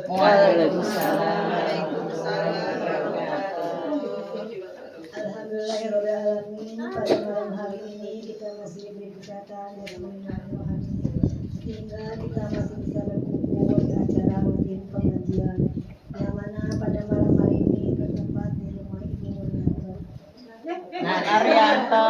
Waalaikumsalam. Alhamdulillahirrahmanirrahim. Pada malam hari ini kita masih diberi kesehatan dan sehingga kita masih bisa berkumpul di acara rutin pengajian yang mana pada malam hari ini bertempat di rumah Ibu Murianto. Arianto.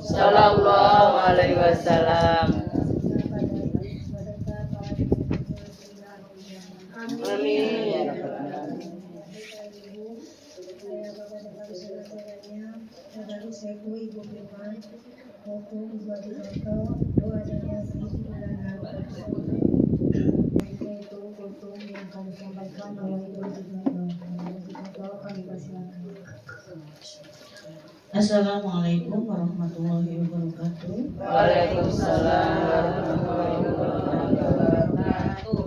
Sallallahu alaihi wasallam. Amin. Assalamualaikum warahmatullahi wabarakatuh. Waalaikumsalam warahmatullahi wabarakatuh.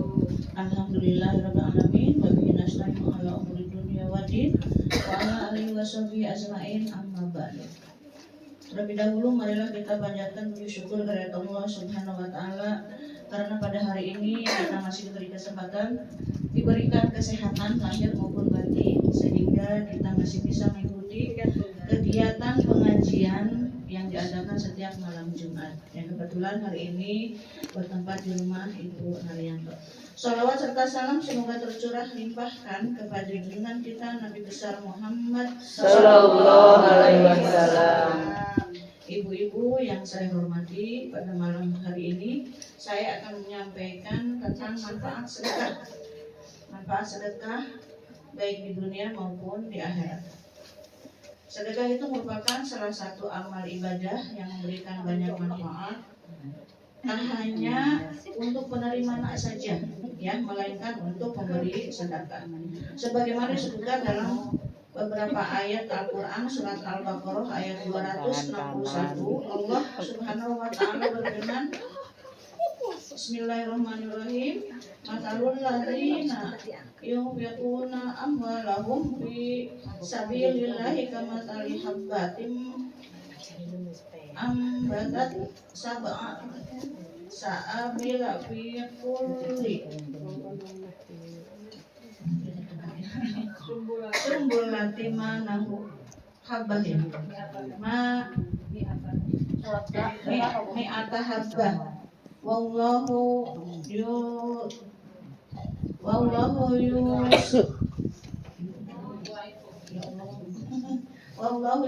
Alhamdulillahirabbil alamin wa bihi nasta'inu ala umuri dunya waddin wa ala alihi washabihi ajmain amma ba'du. Terlebih dahulu marilah kita panjatkan puji syukur kepada Allah Subhanahu wa taala karena pada hari ini kita masih diberi kesempatan, diberikan kesehatan lahir maupun batin sehingga kita masih bisa mengikuti kegiatan pengajian yang diadakan setiap malam Jumat. Yang kebetulan hari ini bertempat di rumah Ibu Arianto. Shalawat serta salam semoga tercurah limpahkan kepada junjungan kita Nabi besar Muhammad Sallallahu alaihi wasallam. Ibu-ibu yang saya hormati, pada malam hari ini saya akan menyampaikan tentang manfaat sedekah. Manfaat sedekah baik di dunia maupun di akhirat. Sedekah itu merupakan salah satu amal ibadah yang memberikan banyak manfaat, tak hanya untuk penerima saja, ya, melainkan untuk pemberi sedekah. Sebagaimana disebutkan dalam beberapa ayat Al-Quran, surat Al-Baqarah ayat 261, Allah Subhanahu wa ta'ala berfirman, Bismillahirrahmanirrahim. Matalul ladzina yunfiquna amwalahum fi sabilillahi kamathali habbatin ambatat sab'a sa'abila fi kulli sumbulati manahu habbatin ma mi'ata habbah wallahu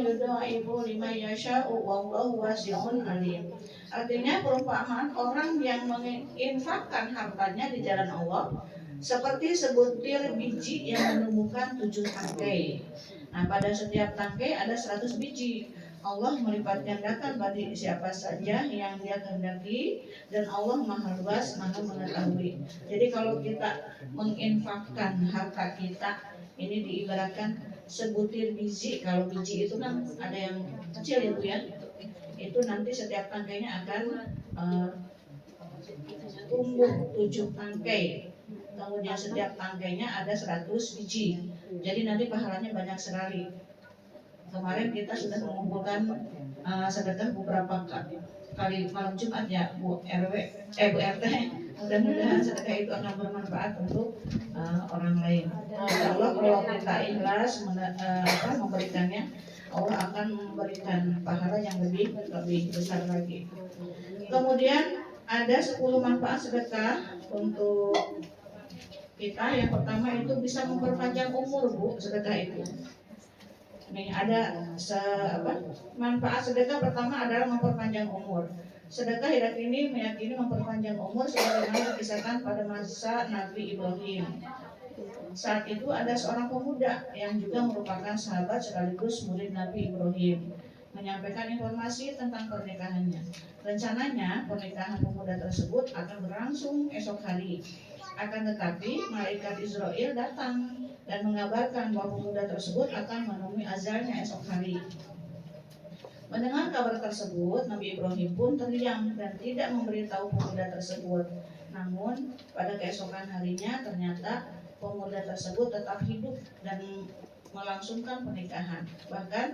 yudha'ifu liman yasha'u wallahu wasi'un alim. Artinya perumpamaan orang yang menginfakkan hartanya di jalan Allah seperti sebutir biji yang menumbuhkan 7 tangkai. Nah, pada setiap tangkai ada 100 biji. Allah melipat gandakan bagi siapa saja yang Dia kehendaki, dan Allah Maha Luas, Maha mengetahui. Jadi kalau kita menginfakkan harta kita, ini diibaratkan sebutir biji. Kalau biji itu kan ada yang kecil itu ya. Itu nanti setiap tangkainya akan tumbuh 7 tangkai. Kemudian setiap tangkainya ada 100 biji. Jadi nanti pahalanya banyak sekali. Kemarin kita sudah mengumpulkan sedekah beberapa kali malam Jumat ya, Bu RT. Mudah-mudahan sedekah itu akan bermanfaat untuk orang lain. Insya Allah kalau kita ikhlas memberikannya, Allah akan memberikan pahala yang lebih besar lagi. Kemudian ada 10 manfaat sedekah untuk kita. Yang pertama itu bisa memperpanjang umur, Bu, sedekah itu. Nih ada manfaat sedekah pertama adalah memperpanjang umur. Sedekah ini meyakini memperpanjang umur sebagaimana dikisahkan pada masa Nabi Ibrahim. Saat itu ada seorang pemuda yang juga merupakan sahabat sekaligus murid Nabi Ibrahim menyampaikan informasi tentang pernikahannya. Rencananya pernikahan pemuda tersebut akan berlangsung esok hari. Akan tetapi malaikat Israel datang dan mengabarkan bahwa pemuda tersebut akan menemui ajalnya esok hari. Mendengar kabar tersebut, Nabi Ibrahim pun terdiam dan tidak memberitahu pemuda tersebut. Namun pada keesokan harinya ternyata pemuda tersebut tetap hidup dan melangsungkan pernikahan. Bahkan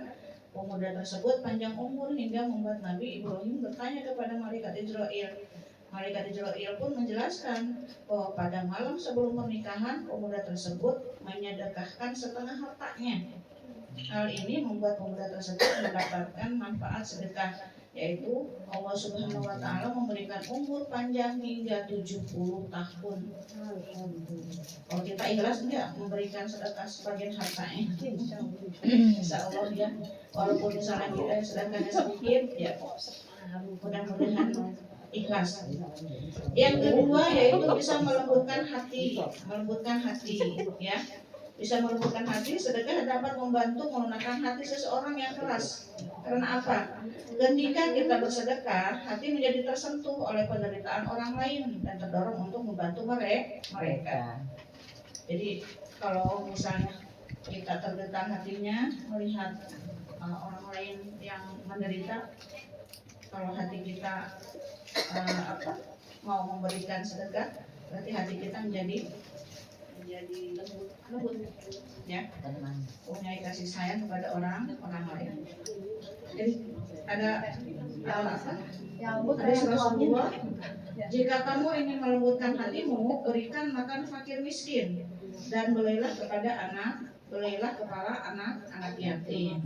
pemuda tersebut panjang umur hingga membuat Nabi Ibrahim bertanya kepada malaikat Israel. Malaikat Israel pun menjelaskan bahwa pada malam sebelum pernikahan pemuda tersebut menyedekahkan setengah hartanya. Hal ini membuat pemuda tersebut mendapatkan manfaat sedekah, yaitu Allah Subhanahu wa Ta'ala memberikan umur panjang hingga 70 tahun. Kalau kita ikhlas enggak memberikan sedekah sebagian hartanya, insya Allah ya, walaupun misalnya kita sedekahnya sedikit, ya mudah-mudahan ikhlas. Yang kedua yaitu bisa melembutkan hati, ya. Bisa melembutkan hati. Sedekah dapat membantu melunakkan hati seseorang yang keras. Karena apa? Ketika kita bersedekah, hati menjadi tersentuh oleh penderitaan orang lain dan terdorong untuk membantu mereka. Jadi kalau misalnya kita tergetar hatinya melihat orang lain yang menderita, kalau hati kita mau memberikan sedekah, berarti hati kita menjadi lembut, ya, punya kasih sayang kepada orang lain. Jadi ada Rasulullah, jika kamu ingin melembutkan hatimu, berikan makan fakir miskin dan belailah kepala anak yatim.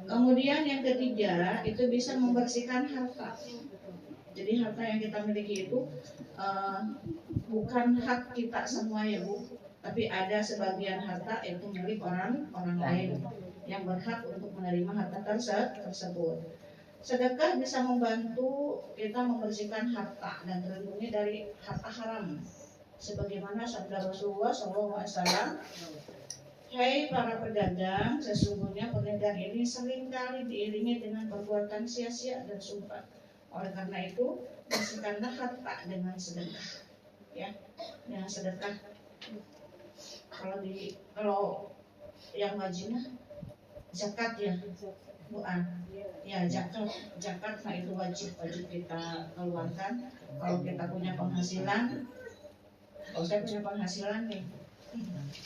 Kemudian yang ketiga itu bisa membersihkan harta. Jadi harta yang kita miliki itu bukan hak kita semua ya Bu, tapi ada sebagian harta itu milik orang lain yang berhak untuk menerima harta tersebut. Sedekah bisa membantu kita membersihkan harta dan terlindungi dari harta haram. Sebagaimana sabda Rasulullah SAW, "Hai para pedagang, sesungguhnya pedagang ini seringkali diiringi dengan perbuatan sia-sia dan sumpah. Oleh karena itu, bersihkanlah harta dengan sedekah." Ya, dengan sedekah. Kalau yang wajibnya zakat ya, bukan? Ya zakat nah itu wajib kita keluarkan. Kalau kita punya penghasilan, kalau saya punya penghasilan nih,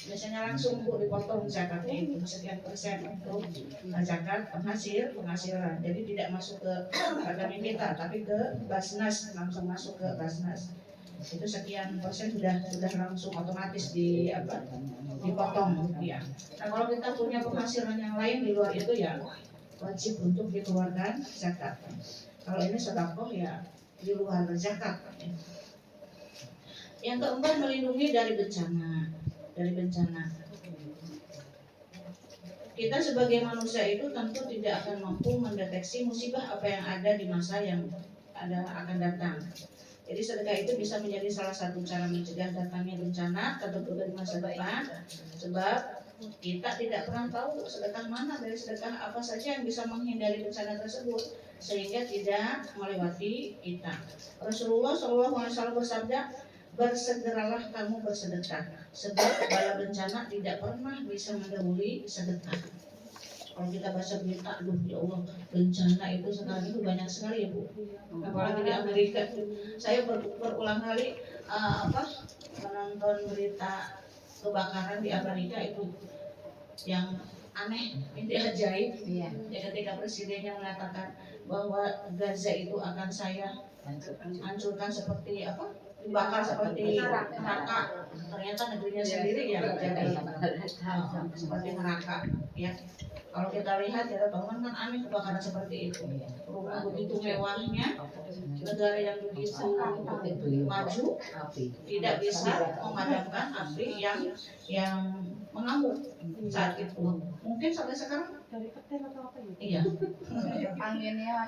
biasanya langsung Bu dipotong zakatnya itu sekian persen untuk zakat penghasilan. Jadi tidak masuk ke rekening kita, tapi ke Basnas, langsung masuk ke Basnas. Itu sekian persen sudah langsung otomatis dipotong ya. Nah kalau kita punya penghasilan yang lain di luar itu ya wajib untuk dikeluarkan zakat. Kalau ini sedekah ya di luar zakat. Yang keempat, melindungi dari bencana. Kita sebagai manusia itu tentu tidak akan mampu mendeteksi musibah apa yang ada di masa yang akan datang. Jadi sedekah itu bisa menjadi salah satu cara mencegah datangnya bencana tertentu di masa depan. Sebab kita tidak pernah tahu sedekah mana dari sedekah apa saja yang bisa menghindari bencana tersebut sehingga tidak melewati kita. Rasulullah SAW bersabda, "Bersegeralah kamu bersedekah, sebab bala bencana tidak pernah bisa mendahului sedekah." Kalau kita baca berita, aduh ya Allah, bencana itu sekarang itu banyak sekali ya Bu. Apalagi di Amerika. Saya berulang kali menonton berita kebakaran di Amerika itu yang aneh, ini ajaib. Ya ketika presidennya mengatakan bahwa Gaza itu akan saya hancurkan seperti dibakar seperti neraka. Ternyata negerinya sendiri yang jadi seperti neraka. Ya, kalau kita lihat ya teman kan aneh kebakaran seperti itu. Rumah begitu mewahnya, negara yang begitu maju tidak bisa memadamkan api yang mengamuk saat itu. Mungkin sampai sekarang iya. Anginnya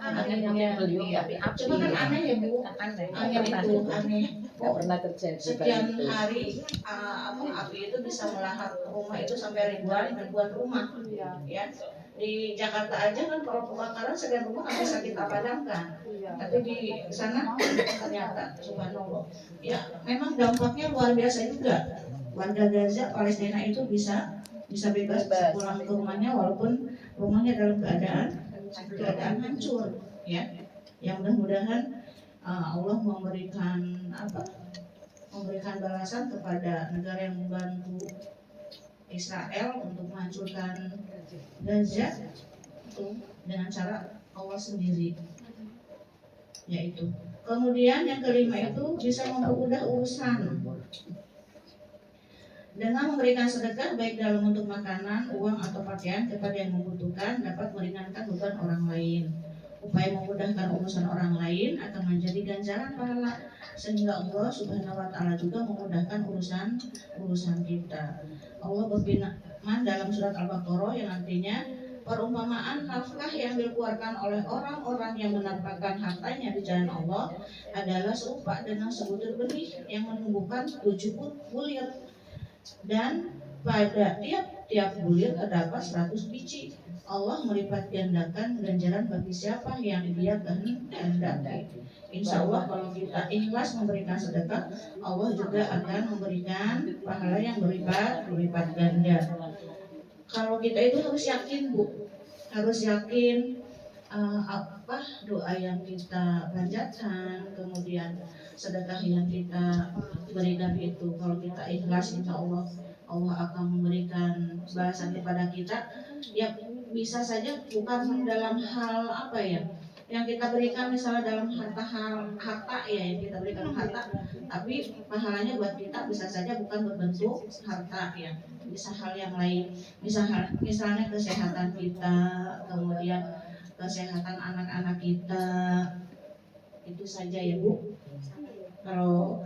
api. Cuma kan aneh ya Bu. Angin itu aneh. Pernah terjadi. Sekian hari api itu bisa melahap rumah itu sampai ribuan rumah. Ya. Di Jakarta aja kan kalau kebakaran sekian rumah kan bisa kita padamkan. Tapi di sana ternyata subhanallah. Ya, memang dampaknya luar biasa juga. Warga Gaza Palestina itu bisa bebas pulang ke rumahnya walaupun rumahnya dalam keadaan hancur ya. Yang mudah-mudahan Allah memberikan memberikan balasan kepada negara yang membantu Israel untuk menghancurkan Gaza itu dengan cara Allah sendiri, yaitu. Kemudian yang kelima itu bisa mempermudah urusan dengan memberikan sedekah baik dalam bentuk makanan, uang atau pakaian kepada yang membutuhkan dapat meringankan beban orang lain. Upaya memudahkan urusan orang lain akan menjadi ganjaran pahala sehingga Allah Subhanahu wa taala juga memudahkan urusan kita. Allah berfirman dalam surat Al-Baqarah yang artinya perumpamaan nafkah yang dikeluarkan oleh orang-orang yang menampakkan hartanya di jalan Allah adalah serupa dengan sebutir benih yang menumbuhkan 7 bulir dan pada tiap-tiap bulir terdapat 100 biji. Allah melipat gandakan ganjaran bagi siapa yang Dia kehendaki. Insya Allah kalau kita ikhlas memberikan sedekah, Allah juga akan memberikan pahala yang berlipat ganda. Kalau kita itu harus yakin, Bu, harus yakin apa doa yang kita panjatkan, kemudian sedekah yang kita berikan itu, kalau kita ikhlas, insya Allah Allah akan memberikan balasan kepada kita. Ya bisa saja bukan dalam hal apa ya yang kita berikan, misalnya dalam harta ya, yang kita berikan harta, tapi pahalanya buat kita bisa saja bukan berbentuk harta ya, bisa hal yang lain, misalnya kesehatan kita, kemudian kesehatan anak-anak kita, itu saja ya Bu. Kalau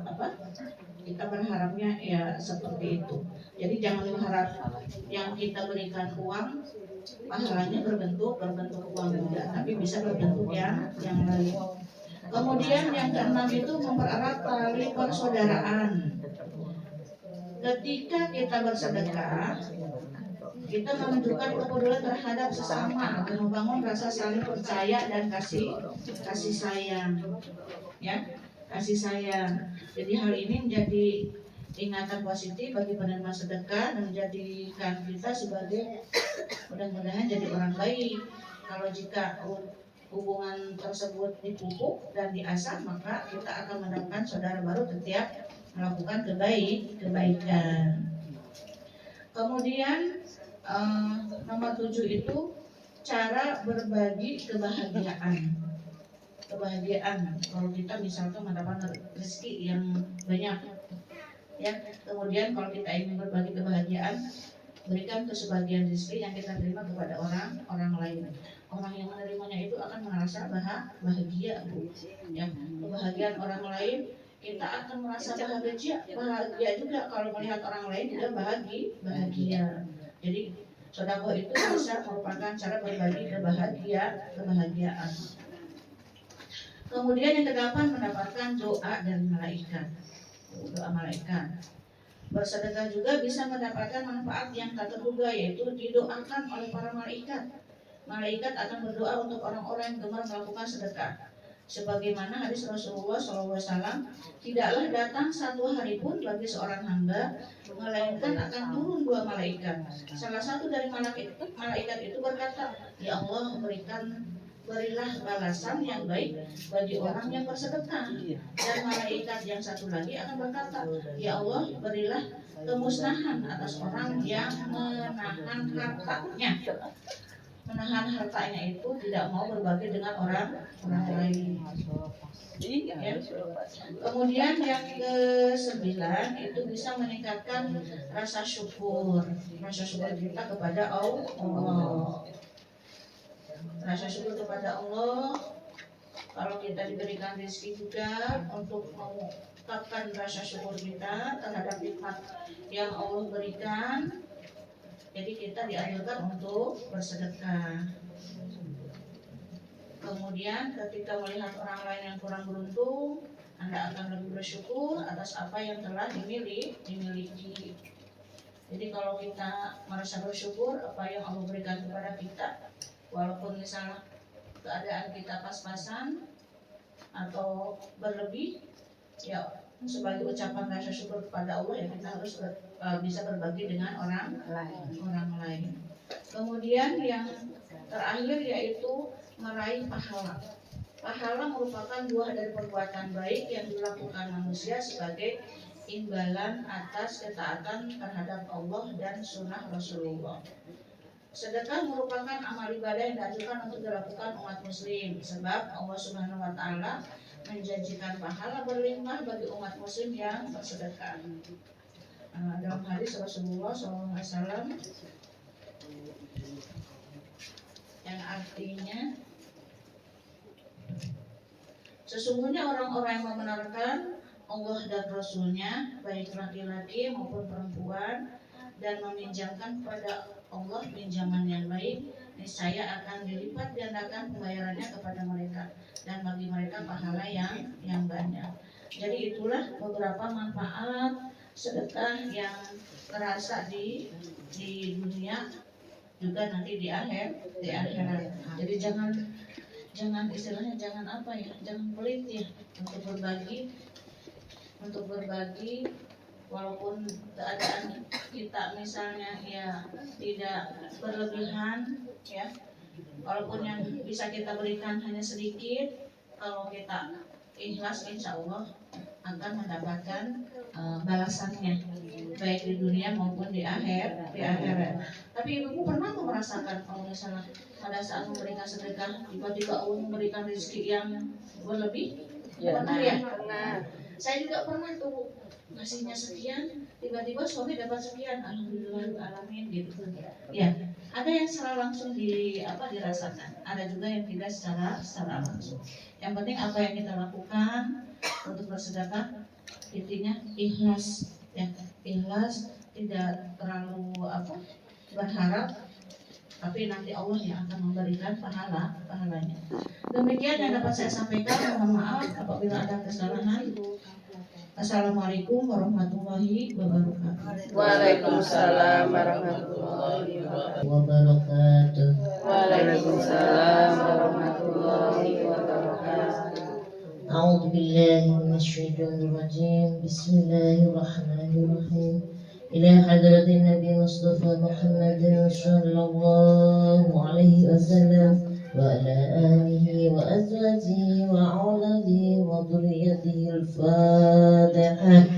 kita berharapnya ya seperti itu. Jadi jangan berharap yang kita berikan uang pahalanya berbentuk uang juga, tapi bisa berbentuk yang lain. Kemudian yang keenam itu mempererat tali persaudaraan. Ketika kita bersedekah, kita menunjukkan kepedulian terhadap sesama dan membangun rasa saling percaya dan kasih sayang, ya, kasih sayang. Jadi hal ini menjadi ingatan positif bagi penerima sedekah dan menjadikan kita sebagai mudah-mudahan jadi orang baik. Kalau jika hubungan tersebut dipupuk dan diasah, maka kita akan mendapatkan saudara baru setiap melakukan kebaikan. Kemudian nomor 7 itu cara berbagi kebahagiaan. Kalau kita misalkan mendapat rezeki yang banyak, ya, kemudian kalau kita ingin berbagi kebahagiaan, berikan sebagian rezeki yang kita terima kepada orang lain. Orang yang menerimanya itu akan merasa bahagia, Bu. Ya, kebahagiaan orang lain, kita akan merasa bahagia juga kalau melihat orang lain juga bahagia. Jadi sedekah itu bisa merupakan cara berbagi kebahagiaan. Kemudian yang kedelapan, mendapatkan doa dari malaikat. Doa malaikat. Bersedekah juga bisa mendapatkan manfaat yang tak terduga, yaitu didoakan oleh para malaikat. Malaikat akan berdoa untuk orang-orang yang gemar melakukan sedekah. Sebagaimana hadis Rasulullah SAW, tidaklah datang satu hari pun bagi seorang hamba melainkan akan turun 2 malaikat. Salah satu dari malaikat itu berkata, ya Allah, berilah balasan yang baik bagi orang yang bersedekah. Dan malaikat yang satu lagi akan berkata, ya Allah, berilah kemusnahan atas orang yang menahan hartanya. Menahan hartanya itu tidak mau berbagi dengan orang lain. Ya. Kemudian yang ke-9 itu bisa meningkatkan rasa syukur kita kepada Allah. Rasa syukur kepada Allah, kalau kita diberikan rezeki juga untuk mengungkapkan rasa syukur kita terhadap nikmat yang Allah berikan. Jadi kita dianjurkan untuk bersedekah. Kemudian ketika melihat orang lain yang kurang beruntung, Anda akan lebih bersyukur atas apa yang telah dimiliki. Jadi kalau kita merasa bersyukur apa yang Allah berikan kepada kita, walaupun misalnya keadaan kita pas-pasan atau berlebih, ya sebagai ucapan rasa syukur kepada Allah, ya kita harus bisa berbagi dengan orang lain. Kemudian yang terakhir yaitu meraih pahala. Pahala merupakan buah dari perbuatan baik yang dilakukan manusia sebagai imbalan atas ketaatan terhadap Allah dan sunnah Rasulullah. Sedekah merupakan amal ibadah yang dianjurkan untuk dilakukan umat muslim, sebab Allah Subhanahu wa taala menjanjikan pahala berlimpah bagi umat muslim yang bersedekah. Dalam hadis Rasulullah SAW yang artinya, sesungguhnya orang-orang yang membenarkan Allah dan Rasulnya, baik laki-laki maupun perempuan, dan meminjamkan kepada Allah pinjaman yang baik, niscaya akan dilipat gandakan pembayarannya kepada mereka, dan bagi mereka pahala yang banyak. Jadi itulah beberapa manfaat sedekah yang terasa di dunia, juga nanti di akhirat. Jadi jangan istilahnya jangan pelit ya untuk berbagi walaupun keadaan kita misalnya ya tidak berlebihan ya, walaupun yang bisa kita berikan hanya sedikit, kalau kita ikhlas insya Allah akan mendapatkan balasannya baik di dunia maupun di akhirat. Tapi ibu pernah merasakan kalau misalnya pada saat memberikan sedekah tiba-tiba Allah memberikan rezeki yang berlebih? Pernah ya? Saya juga pernah tuh ngasihnya sekian, tiba-tiba suami dapat sekian, alhamdulillahirrahmanirrahim gitu. Ya, ada yang secara langsung dirasakan, ada juga yang tidak secara langsung. Yang penting apa yang kita lakukan untuk bersedekah, intinya ikhlas, ya ikhlas, tidak terlalu berharap, tapi nanti Allah yang akan memberikan pahalanya. Demikian yang dapat saya sampaikan. Mohon maaf apabila ada kesalahan. Assalamualaikum warahmatullahi wabarakatuh. Waalaikumsalam warahmatullahi wabarakatuh. Waalaikumsalam warahmatullahi wabarakatuh. A'udzu billahi minasyaitonir rajim. Bismillahirrahmanirrahim. Ila hadratin Nabi Mustafa Muhammad sallallahu alaihi wasallam wa ala alihi wa azwajihi wa auladihi wa dhurriyyatihi al-Fatihah.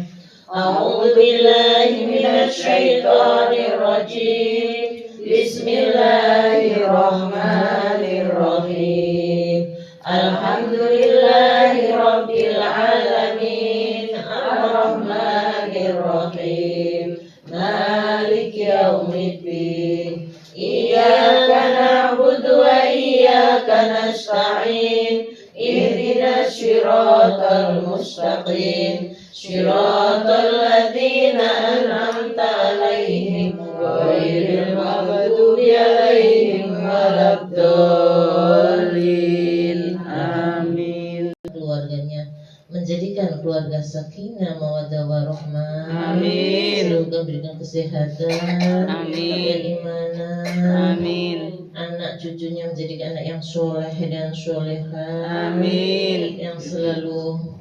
A'udzu billahi minasy syaithanir rajim. Bismillahirrahmanirrahim. Alhamdulillahi rabbil alamin, ar-rahmanir rahim, malik yaumiddin. Iyyaka na'budu wa iyyaka nasta'in. Ihdinas siratal mustaqim, siratal ladzina an'amta 'alaihim ghairil maghdubi 'alaihim waladdallin. Amin. Keluarganya menjadikan keluarga sakinah mawaddah warahmah. Amin. Semoga berikan kesehatan, Amin. keimanan. Amin. Anak cucunya menjadi anak yang soleh dan solehah. Amin. Yang selalu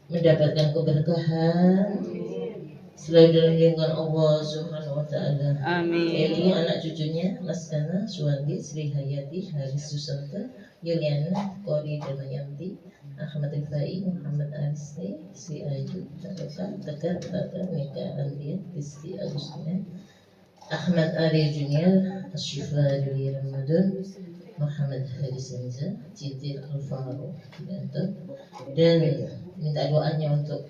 mendapatkan keberkahan, selalu dalam lindungan Allah Subhanahu wa taala. Amin. Yaitu anak cucunya Mas Kana, Suwandi, Sri Hayati, Haris Susanta, Yuliana, Kori Damayanti, Ahmad Rifai, Muhammad Arisni, Sri Ayu, Tegar, Bakar, Mika Andia, Rizki Agustina, Ahmad Ali Junior, Asyifa Dwi Ramadan, Muhammad Haris Hamzah, Citir Alvaro dan minta doanya untuk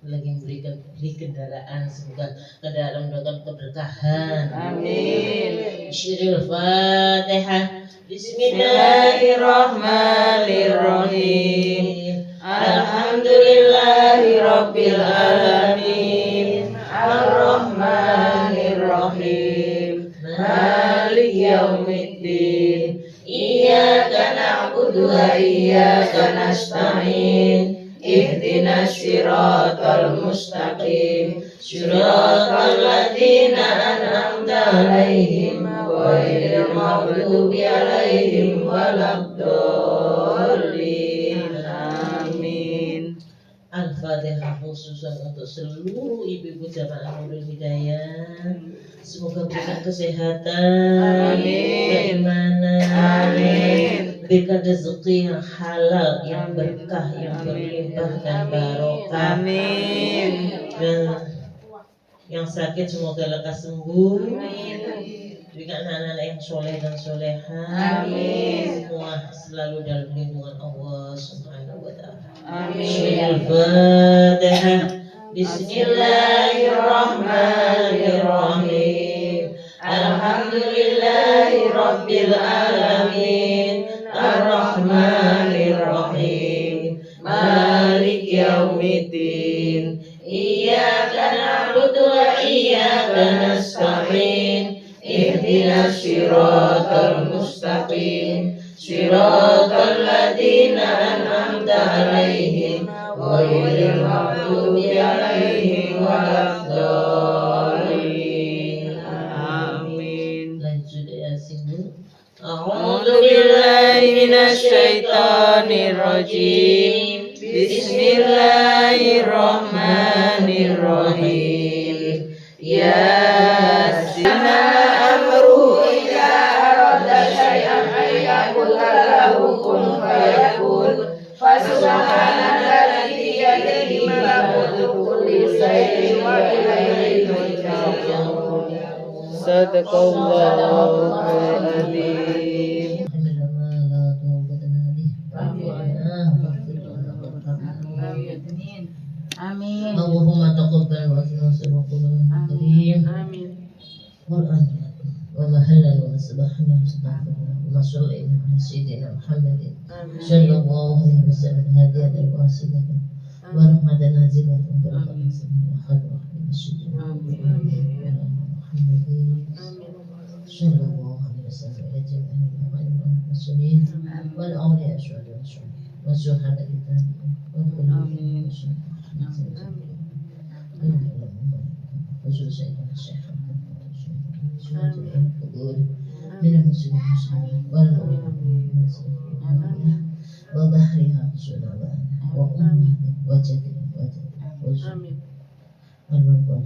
lagi beli kendaraan, semoga kendaraan mendapatkan keberkahan. Amin. Syiril Fatihah. Bismillahirrahmanirrahim. Alhamdulillahi rabbil alamin. Ar-Rahmanir-Rahim. Malik yaumiddin. Iyyaka na'budu wa iyyaka nasta'in. Ihdinas siratal mustaqim, siratal ladzina an'amta 'alaihim ghairil maghdubi 'alaihim waladdallin. Amin. Al-Fatihah khususan untuk seluruh ibu-ibu jamaah Nurul Hidayah. Semoga berikan kesehatan, Amin. keimanan, Amin. berikan rezeki yang halal, yang berkah, yang berlimpah dan barokah. Amin. Dan yang sakit semoga lekas sembuh. Berikan anak-anak yang soleh dan soleha. Amin. Semua selalu dalam lindungan Allah Subhanahu wa Ta'ala. Amin. Al-Fatihah. Bismillahirrahmanirrahim. Alhamdulillahi Rabbil Alamin. Ar-Rahmanir-Rahim. Malik Yaumiddin. Iyyaka na'budu wa iyyaka nasta'in. Ihdinas siratal mustaqim. Siratal ladzina an'amta 'alaihim ghairil maghdubi 'alaihim waladdallin. Amin. Lanjut ya sini. A'udzu billahi minasyaitonir rajim. Bismillahirrahmanirrahim. Yasin amru idza arada syai'an ayyaqul lahu kun fayakun. Fasubhanalladzi biyadihi malakutu kulli syai'in wa ilaihi turja'un. Sadaqallahul adzim. Amin. Allahumma taqabbal wa asna karim. Amin. Quran wa mahallan wa subhana wa salli ala sayyidina Muhammadin sallallahu alaihi wasallam hadiyan wa wasilatan wa rahmatan nazilatan wa barakatan wa khadwa masjid Muhammadin sallallahu alaihi wasallam ya jami'an muslimin wal awliya wa syuhada kita wa kullu خصوصا الشيخ الحضور من المسلمين والمؤمنين وبحرها سلطان وأمه وجده وجده والمرضى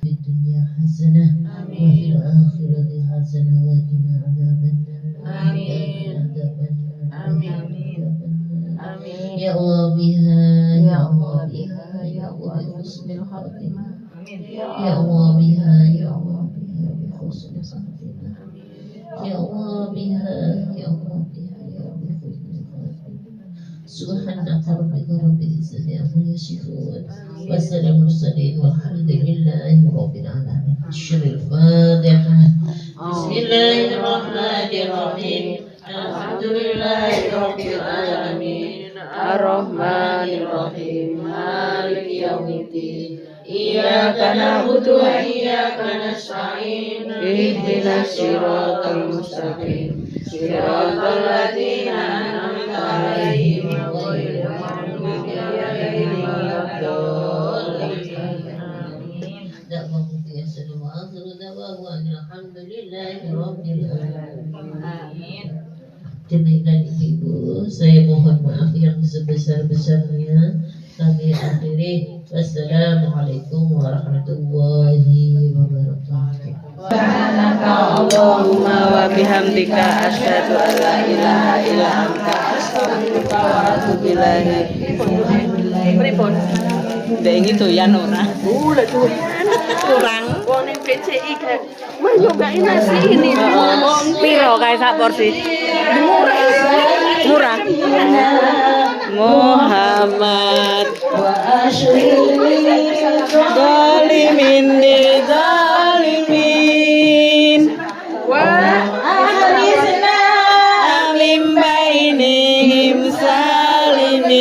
في الدنيا حسنة وفي الآخرة حسنة وقنا عذاب النار يا الله بها يا الله بها يا الله بحسن الخاتمة يا الله بها يا الله بها بحسن الخاتمة يا الله بها يا الله بها يا بحسن الخاتمة سبحانك ربك رب العزة عما يصفون وسلام المرسلين والحمد لله رب العالمين. الفاتحة. بسم الله الرحمن الرحيم. الحمد لله رب العالمين. الرحمن الرحيم. مالك يوم الدين. إياك نعبد وإياك نستعين. اهدنا الصراط المستقيم. صراط الذين أنعمت عليهم غير المغضوب عليهم ولا الضالين. دعواهم فيصل وآخر دعواهم الحمد لله رب العالمين. Demikian Ibu, saya mohon maaf yang sebesar-besarnya. Kami akhiri. Wassalamualaikum warahmatullahi wabarakatuh. Subhanaka Allahumma wa bihamdika asyhadu an la ilaha illa anta astaghfiruka wa atubu ilaik. Pripun? Dek gitu ya Nora. Udah doyan. Kurang. Bonin PCI kan. Mah nyobain nasi ini. Piro kae sak porsi? Murah. Muhammad wa asyri zalimin lil zalimin wa ahrizna min bainihim salimin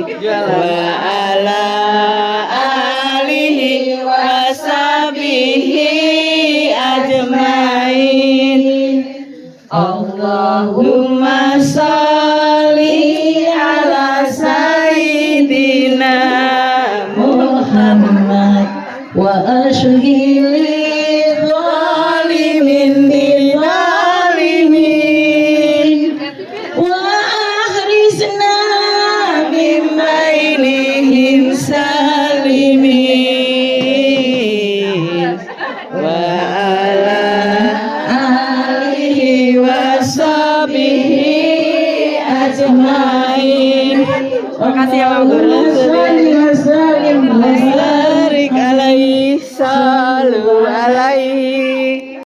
wa ala alihi wa sahbihi ajmain. Allahumma sholli ala sayyidina Muhammad wa ashghil zalimin bil zalimin wa ahrizna min bainihim washabihi ajmain. Makasih ya Pak Guru. Barik alaihi salu alaihi